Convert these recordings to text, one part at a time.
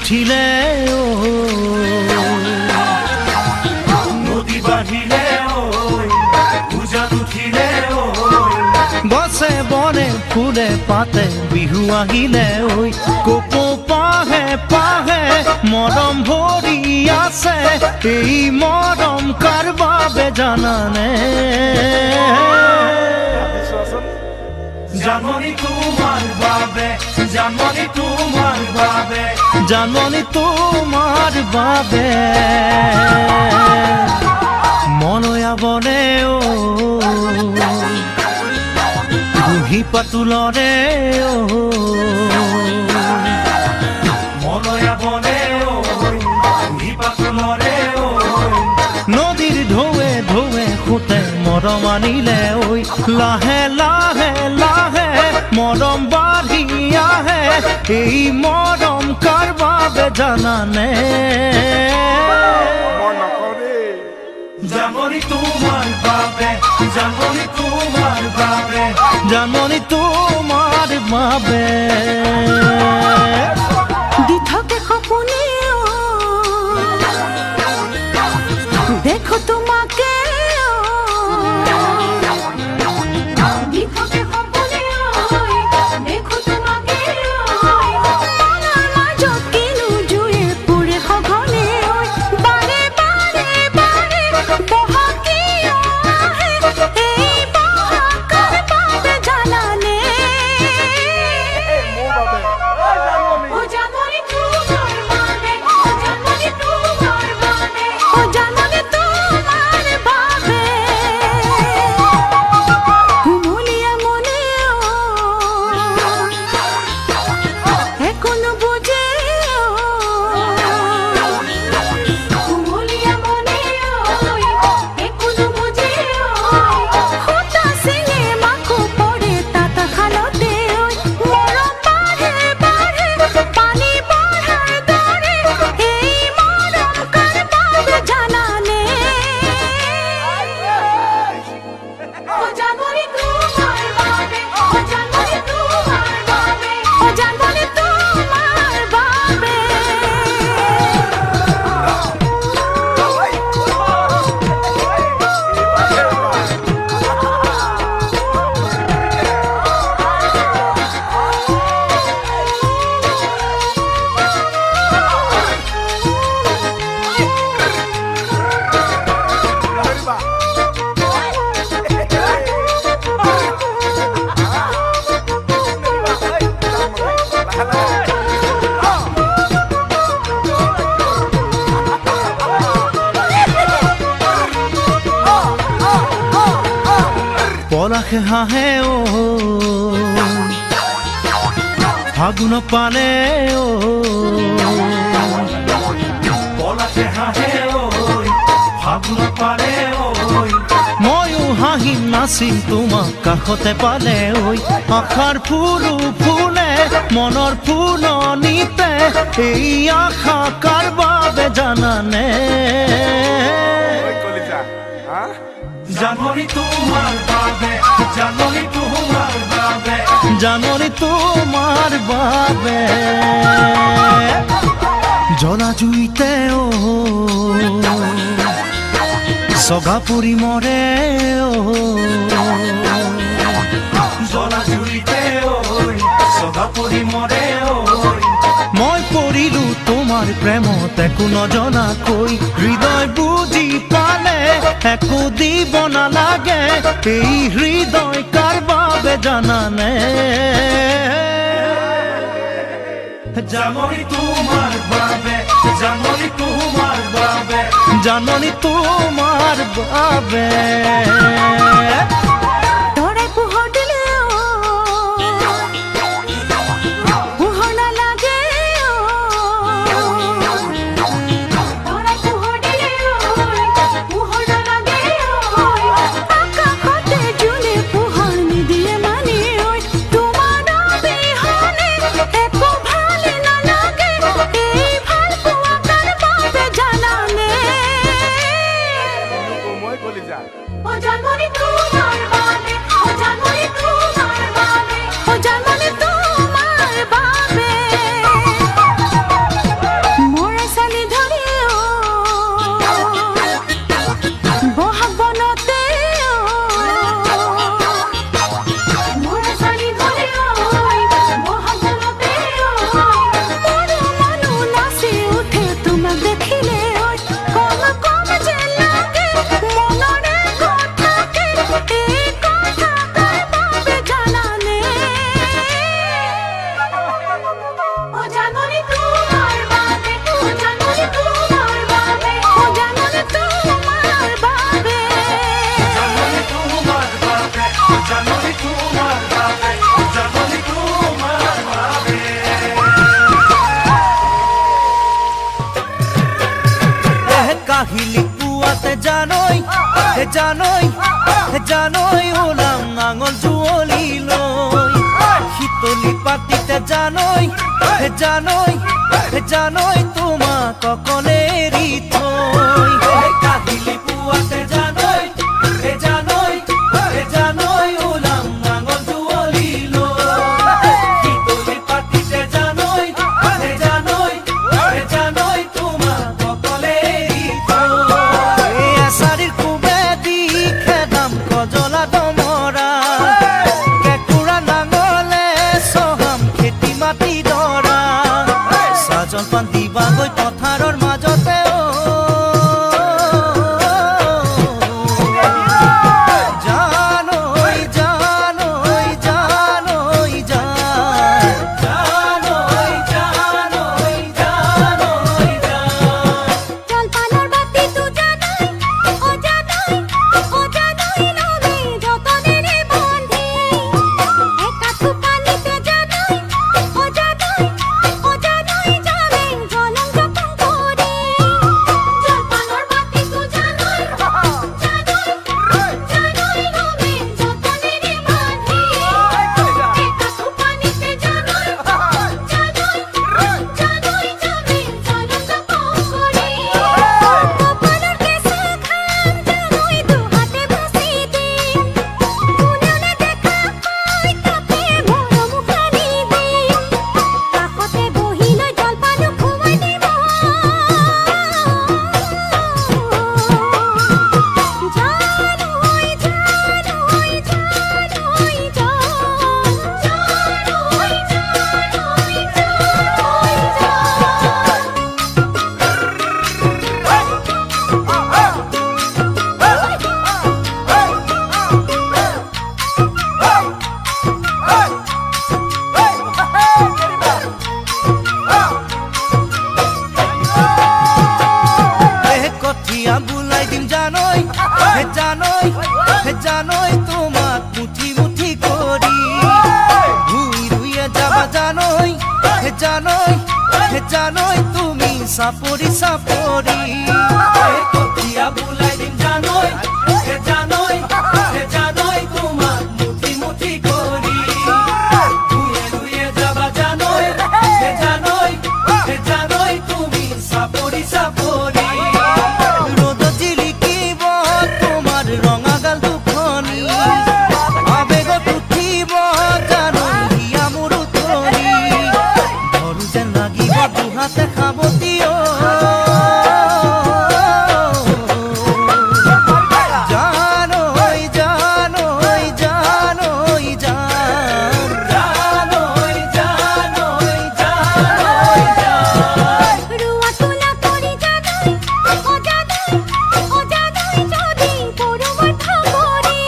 উঠিলে নদী বাঢ়িলে উজান উঠিলে গছে বনে ফুলে পাতে বিহু আহিলে কোপো পাহে পাহে মৰম ভৰি আছে এই মৰম কাৰ বাবে জানানে জানমণি তোমাৰ বাবে জানমণি তোমাৰ বাবে জানমণি তোমাৰ বাবে মনয়া বনে বুঢ়ী পাতুলৰে মনয়া বনে বুঢ়ী পাতুলৰে নদীৰ ঢৌৱে ঢৌৱে খুঁটে মৰম আনিলে লাহে লাহে লাহে মৰম বাঢ়ি আহে এই মৰম কাৰ বাবে জানানে জানমণি তোমাৰ বাবে জানমণি তোমাৰ বাবে জানমণি তোমাৰ বাবে দি থাকে সপোনে দেখো তোমাকে দি থাকে সপোনে দেখো তোমাকে মনৰ মাজত কিনো জুয়ে পুৰে সঘনে বাৰে বাৰে বাৰে বহকি আহে এই বহকাৰ বাবে জানানে ও জানমণি তোমাৰ বাবে ও জানমণি তোমাৰ বাবে ও জানমণি তোমাৰ বাবে কুমলীয়া মনে এখনো বুঝে কুমলীয়া মনে এখনো বুঝে খুঁটা চিঙে মাকো পড়ে তাতা খালতে মৰম বাঢ়ে বাঢ়ে পানী বঢ়াৰ দৰে এই মৰম কাৰ বাবে জানানে ও জানমণি তোমাৰ বাবে ও জানমণি তোমাৰ বাবে ও জানমণি তোমাৰ বাবে পলাশে হাঁহে ফাগুন পালে পলাশে হাঁহে ফাগুন পালে ময়ো হাঁহিম নাচিম তোমাক কাষতে পালে আশাৰ ফুলো ফুলে মনৰ ফুলনিতে এই আশা কাৰ বাবে জানানে জানমণি তোমাৰ বাবে জানমণি তোমাৰ বাবে জানমণি তোমাৰ বাবে জ্বলা জুইতে চগা পৰি মৰে জ্বলা জুইতে চগা পৰি মৰে মই পৰিলো তোমাৰ প্ৰেমত একো নজনাকৈ হৃদয় বুজি পালে একো দিব নালাগে এই হৃদয় কাৰ বাবে জানানে জানমণি তোমাৰ বাবে জানমণি তোমাৰ বাবে জানমণি তোমাৰ বাবে তৰাই পোহৰ দিলে পোহৰ নালাগে তৰাই পোহৰ দিলে পোহৰ নালাগে আকাশতে জোনে পোহৰ নিদিয়ে মানে তোমাৰ অবিহনে একো ভাল নালাগে এই ভাল পোৱা কাৰ বাবে জানানে ও জানমণি তোমাৰ জানৈ জানৈ ওলাম নাঙল যুঁৱলি লৈ শীতলি পাতিতে জানৈ জানৈ জানৈ তোমাক অকলে এৰি থৈ কাহিলি পুৱাতে জানৈ জানৈ জানৈ ওলাম নাঙল যুঁৱলি লৈ শীতলি পাতিতে জানৈ জানৈ জানৈ তোমাক অকলে এৰি থৈ এছাৰিৰ কুবেদি খেদাম কজলা দমৰা কেঁকুৰা নাঙলে চহাম খেতি মাটি ডৰা জলপান দিবাগৈ পথাৰৰ মাজতে জানৈ জানৈ জানৈ জানৈ জানৈ জানৈ জলপানৰ বাতিটো জানৈ ও জানৈ লবি যতনেৰে বন্ধি একা থোপালিতে জানৈ ও জানৈ যাবে জলং জপং কৰি জলপানৰ বাতিটো জানৈ লবি যতনেৰে বন্ধি একা থোপালিতে জানৈ যাবে জলং জপং কৰি কপালৰ কেঁচা খাম জানৈ দুহাতে ভাচি দিম কোনেও নেদেখা কৈ তাতে মৰম উঘালি দিম কাষতে বহি লৈ জলপানো খুৱাই দিব জানৈ কঠিয়া বুলাই দিম জানৈ জানৈ জানৈ তোমাক মুঠি মুঠি কৰি ৰুই ৰুইয়ে যাবা জানৈ জানৈ জানৈ তুমি চাপৰি চাপৰি কঠিয়া বুলাই দিম জানৈ জানৈ জানৈ তোমাক মুঠি মুঠি কৰি ৰুইয়ে ৰুইয়ে যাবা জানৈ জানৈ জানৈ তুমি চাপৰি চাপৰি ৰ'দত জিলিকিব তোমাৰ ৰঙা গাল দুখনি আবেগত উঠিব জানৈ হিয়া মোৰ উতলি ধৰো যেন লাগিব দুহাতে সাৱটিও জানৈ জানৈ জানৈ জানৈ জানৈ জানৈ ৰুৱা তোলা কৰি জানৈ ও জানৈ যদি পৰো মই ভাগৰি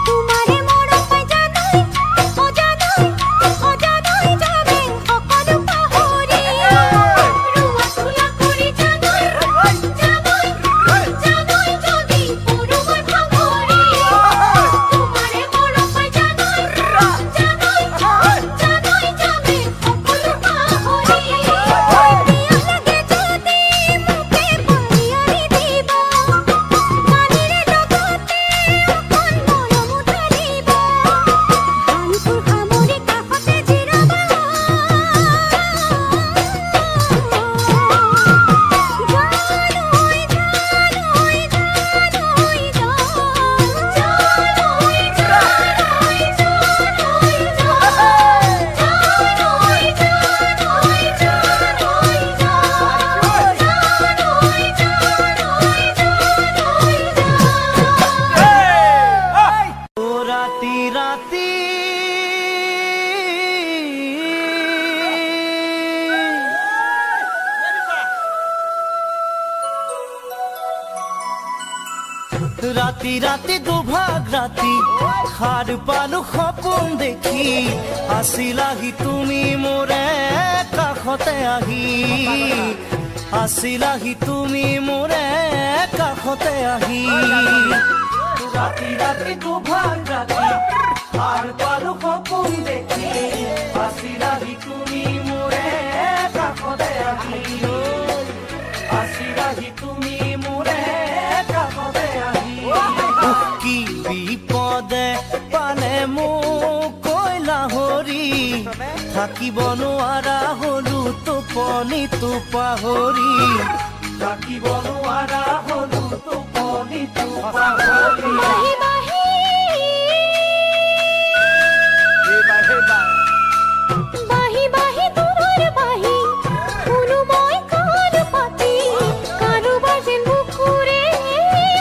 তোমাৰে মৰম পাই জানৈ ও জানৈ যাবে সকলো পাহৰি ৰুৱা তোলা কৰি জানৈ যদি পৰো মই ভাগৰি তোমাৰে মৰম পাই জানৈ যাবে সকলো পাহৰি পিয়া লাগে যদি মোকে পাহৰি দিব পানীৰে লগতে অকণ মৰম উঠালিব গানটোৰ সামৰি কাষতে জিৰাবা ও ৰাতি ৰাতি ৰাতি ৰাতি দুভাগ ৰাতি সাৰ পালো সপোন দেখি আছিলাহি তুমি মোৰে কাষতে আহি আছিলাহি তুমি মোৰে কাষতে আহি ৰাতি ৰাতি দুভাগ ৰাতি সাৰ পালো সপোন দেখি আছিলাহি তুমি মোৰে কাষতে আহি আছিলাহি তুমি মোৰে কাষতে আহি থাকিব নোৱাৰা হলো টোপনিটো পাহৰি থাকিব নোৱাৰা হলো টোপনিটো পাহৰি বাহি বাহি বাহি বাহি দূৰৰ বাহি শুনো মই কাৰ পাতি কাৰোবাৰ যেন বুকুৰে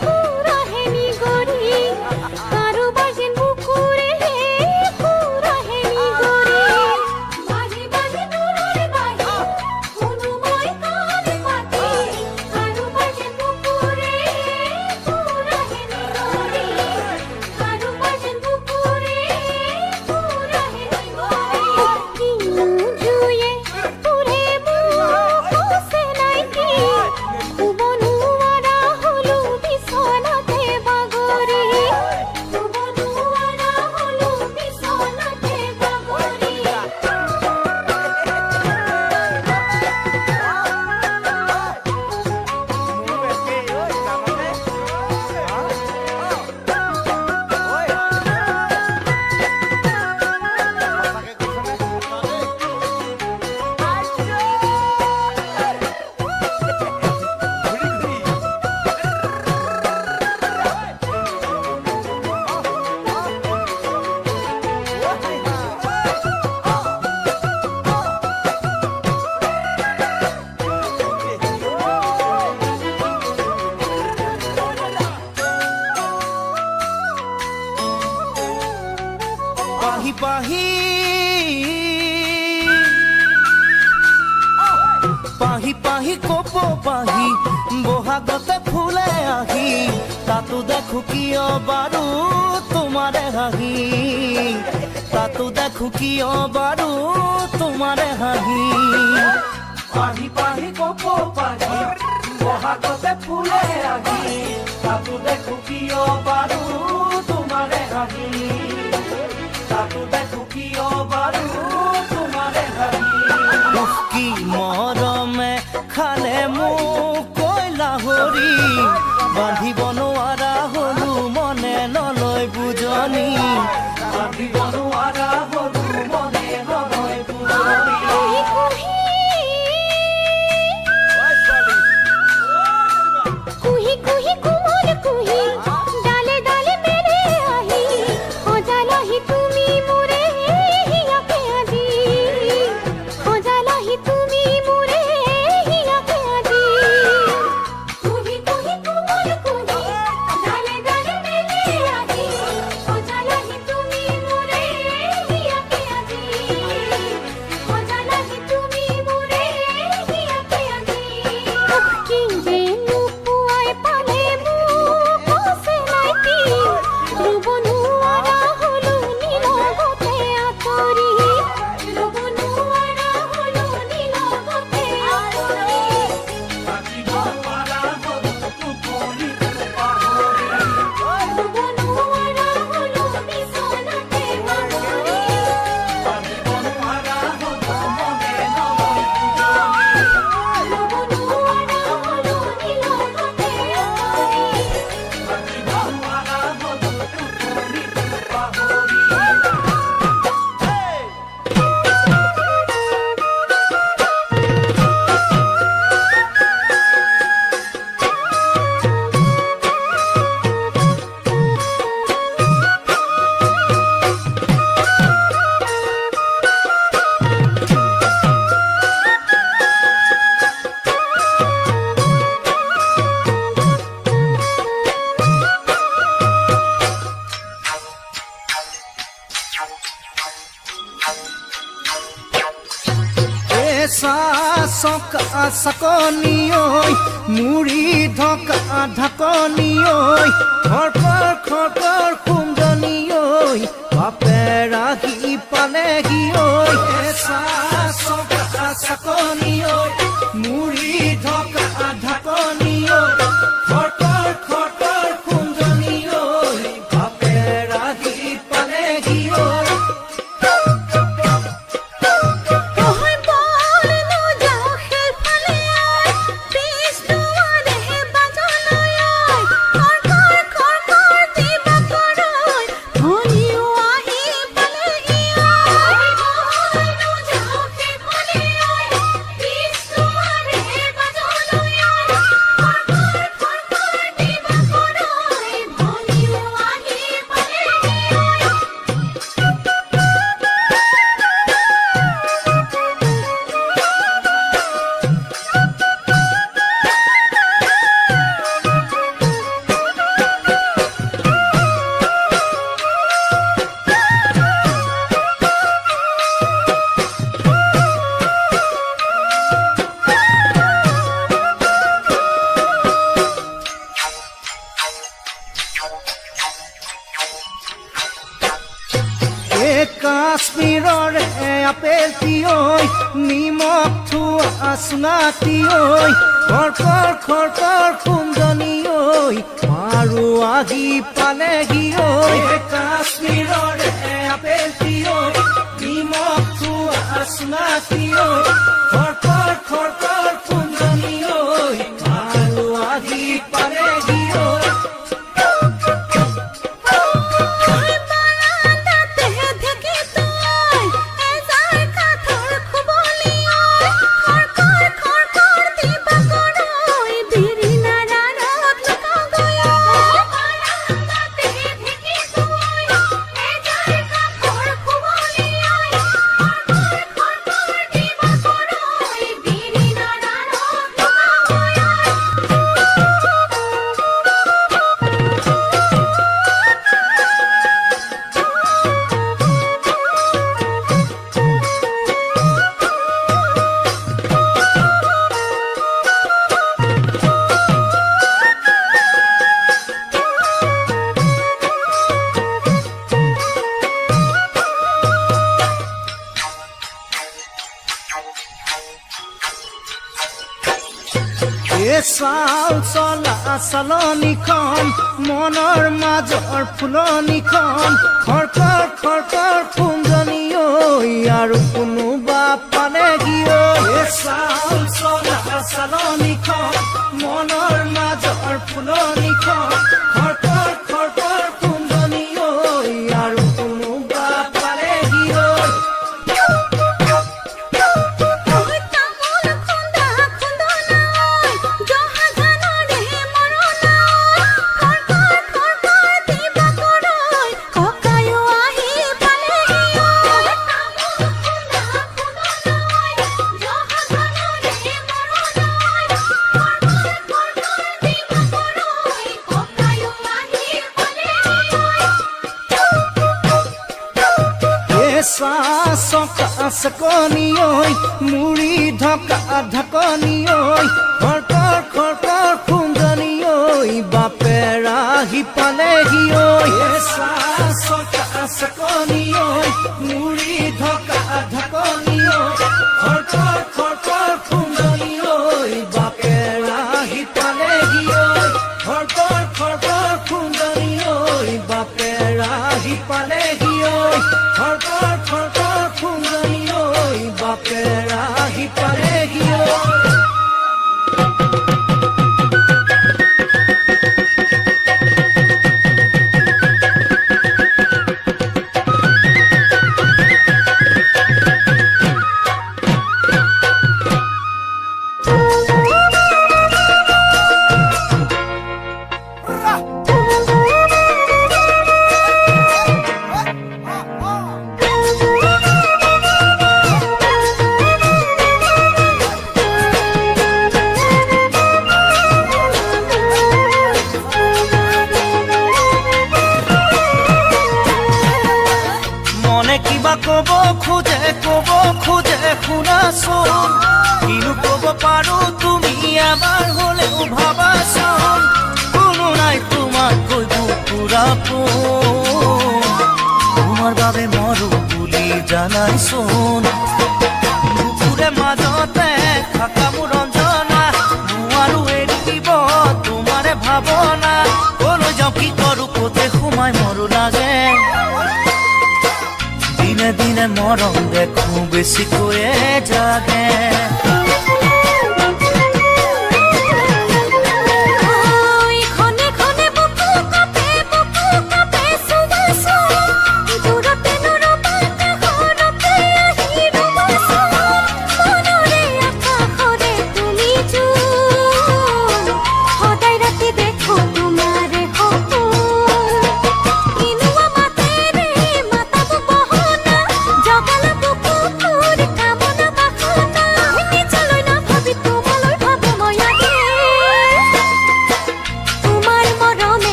সুৰাহে নিগৰি কাৰোবাৰ যেন বুকুৰে সুৰাহে নিগৰি বাহি বাহি দূৰৰ বাহি শুনো মই কাৰ পাতি কাৰোবাৰ যেন বুকুৰে সুৰাহে নিগৰি কাৰোবাৰ যেন বুকুৰে সুৰাহে নিগৰি কিনো জুয়ে পুৰে মোক কছে নাইকি শুব নোৱাৰা হলো বিছনাতে বাগৰি শুব নোৱাৰা হলো বিছনাতে বাগৰি পাহি পাহি পাহি পাহি কপ পাহি বহাগতে ফুলে আহি তাতো দেখো কিয় বাৰু তোমাৰে হাঁহি তাতো দেখো কিয় বাৰু তোমাৰে হাঁহি পাহি পাহি কপ পাহি বহাগতে ফুলে আহি তাতো দেখো কিয় বাৰু তোমাৰে হাঁহি তাতো দেখো কিয় বাৰু তোমাৰে হাঁহি কি মৰমে খালে মোক কয়লা হৰি বান্ধিব নোৱাৰা হলো মনে নলয় বুজনি বান্ধিব নোৱাৰা হলো মনে নলয় বুজনি কুহি কুহি কুমল কুহি ডালে ডালে মেরে আহি সজালাহি তুমি মোৰে হিয়াকে আজি সজালাহি তুমি মোৰে হিয়াকে আজি কুহি কুহি কুমল কুহি ডালে ডালে মেৰে আহি সজালাহি তুমি মোৰে হিয়াকে আজি সজালাহি তুমি মোৰে হিয়াকে আজি কি যে নোপোৱাই পালে মোক কছে নাইকি ৰুব নোৱাৰা হলো নিলগতে আঁতৰি ৰুব নোৱাৰা হলো নিলগতে আঁতৰি থাকিব নোৱাৰা হলো টোপনিটো পাহৰি ৰুব নোৱাৰা হলো বিছনাতে বাগৰি বান্ধিব নোৱাৰা হলো মনে নলয় বুজনি ৰুব নোৱাৰা হলো নিলগতে আঁতৰি থাকিব নোৱাৰা হলো টোপনিটো পাহৰি চাকনি ঐ মুড়ি ঢকা ঢাকনি ঐ খৰখৰ খৰখৰ খুন্দনি ঐ বাপে ৰাখি পালেহি ঐ চাকনি ঐ মুড়ি ঢকা ঢাকনি ঐ খৰখৰ খৰখৰ খুন্দনি ঐ বাপে ৰাখি পালেহি ঐ তই বল নযাও সেইফালে আই পিছ দুৱাৰেহে বাজলৈ আই খৰ খৰ খৰ দিবা কৰৈ ধনীও আহি পালেহি আই বল নযাও আচুঙাতি ঐ খৰকৰ খুন্দনি ঐ মাৰো আহি পালেহি ঐ কাশ্মীৰৰ আপেলটি ঐ নিমখ থোৱা আচুঙাতি ঐ খৰকৰ খুন্দনি ঐ মাৰো আহি পালেহি ঐ চাল চলা চালনিখন মনৰ মাজৰ ফুলনিখন খৰকৰ খুন্দনি ঐ আৰু কোনোবা পালেহি ঐ চাল চলা চালনিখন মনৰ মাজৰ ফুলনিখন খৰকৰ খুন্দনি ঐ আৰু কোনোবা পালেহি ঐ চকনি ঐ মুড়ি ঢকনি ঐ খৰকৰ খুন্দনি ঐ বাপেৰ আহি পালেহি ঐ চকনি ঐ মুড়ি ঢকনি ঐ খৰকৰ খুন্দনি ঐ বাপেৰ আহি পালেহি ঐ খৰকৰ খুন্দনি ঐ বাপেৰ আহি পালেহি ঐ খৰকৰ খুন্দনি ঐ বাপেৰ আহি পালেহি ঐ কব খোজে শুনাচোন কিনো কব পাৰো তুমি এবাৰ হলেও ভাবাচোন কোনো নাই তোমাতকৈ বুকুৰা তোমাৰ বাবে মৰো বুলি জানাইচোন বুকুৰে মাজতে থাকা মোৰ ৰঞ্জনা নোৱাৰো এৰি দিব তোমাৰে ভাৱনা কলৈ যাওঁ কি কৰো ক'তে সোমাই মৰো লাগে দিনে মৰম দেখো বেছিকৈয়ে জাগে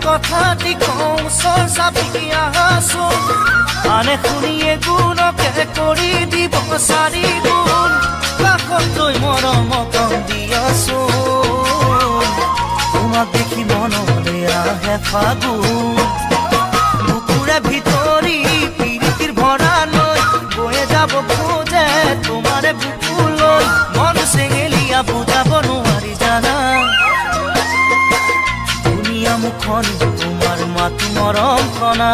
কথাটি কওঁ চাপি আহাচো আনে শুনিয়ে গুণকে কৰি দিব চাৰি গুণ কাষত লৈ মৰম কম দিয়াচো তোমাক দেখি মনলে আহে ফাগুন বুকুৰে ভিতৰি প্ৰীতিৰ ভৰা লৈ বয়ে যাব খোজে তোমাৰে বুকুলৈ মন চেঙেলীয়া বুজাব নোৱাৰি জানা মুখন তোমাৰ মাত মৰম কণা